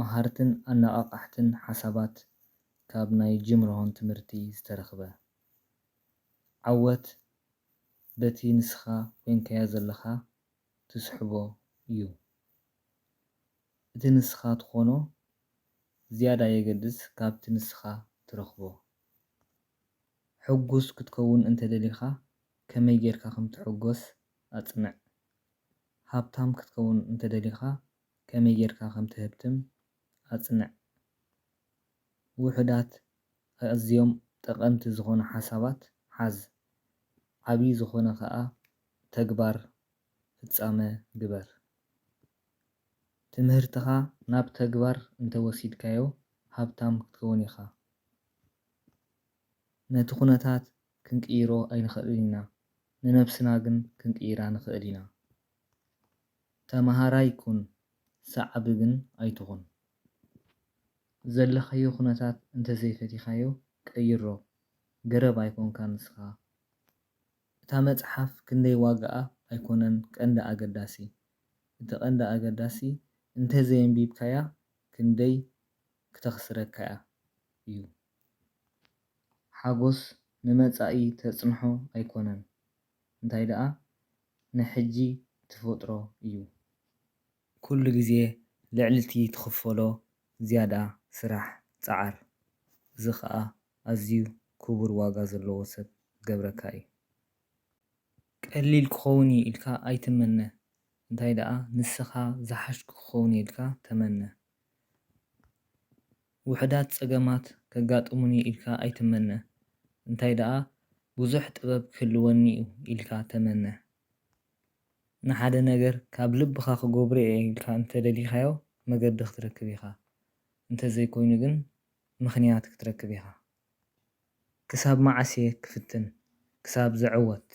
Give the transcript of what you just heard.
መሃርትን ኣነቓቓሕትን ሓሳባት ካብ ናይ ጅምሮን ትምህርቲ ዝተረኽበ ዓወት በቲ ንስኻ ኮንካዮ ዘለኻ ትስሕቦ እዩ። እቲ ንስኻ ትኾኖ ዝያዳ የገድስ ካብቲ ንስኻ ትረኽቦ። ሕጉስ ክትከውን እንተደሊኻ ከመይ ጌርካ ከም ትሕጎስ ኣጽንዕ። ሃብታም ክትከውን እንተደሊኻ ከመይ ጌርካ ከም ትህብትም ኣጽንዕ። ውሑዳት ኣዝዮም ጠቐምቲ ዝኾኑ ሓሳባት ሓዝ። ዓብይ ዝኾነ ከዓ ተግባር ፍጻመ ግበር። ትምህርትኻ ናብ ተግባር እንተወሲድካዮ ሃብታም ክትከውን ኢኻ። ነቲ ኩነታት ክንቅይሮ ኣይንኽእልን ኢና፣ ንነብስና ግን ክንቅይራ ንኽእል ኢና። ተመሃራይ ኩን ሰዓቢ ግን ኣይትኹን። ዘለኻዮ ኩነታት እንተዘይፈቲኻዮ ቀይሮ፣ ገረብ ኣይኮንካ ንስኻ። እታ መጽሓፍ ክንደይ ዋጋኣ ኣይኮነን ቀንዲ ኣገዳሲ። እቲ ቀንዲ ኣገዳሲ እንተዘይኣንቢብካያ ክንደይ ክተኽስረካ እዩ። ሓጎስ ንመጻኢ ተጽንሖ ኣይኮነን፣ እንታይ ደኣ ንሕጂ ትፈጥሮ እዩ። ኩሉ ግዜ ልዕሊ እቲ ትኽፈሎ ዝያዳ ስራሕ ጸዓር። እዚ ከዓ ኣዝዩ ክቡር ዋጋ ዘለዎ ሰብ ዝገብረካ እዩ። ቀሊል ክኸውን እዩ ኢልካ ኣይትመነ፣ እንታይ ደኣ ንስኻ ዝሓሽኩ ክኸውን ኢልካ ተመነ። ውሕዳት ፀገማት ከጋጥሙኒ ኢልካ ኣይትመነ፣ እንታይ ደኣ ብዙሕ ጥበብ ክህልወኒ እዩ ኢልካ ተመነ። ንሓደ ነገር ካብ ልብኻ ክገብሮ እየ ኢልካ እንተደሊኻዮ መገዲ ክትረክብ ኢኻ፣ እንተዘይኮይኑ ግን ምኽንያት ክትረክብ ኢኻ። ክሳብ መዓስ እየ ክፍትን ክሳብ ዘዕወት?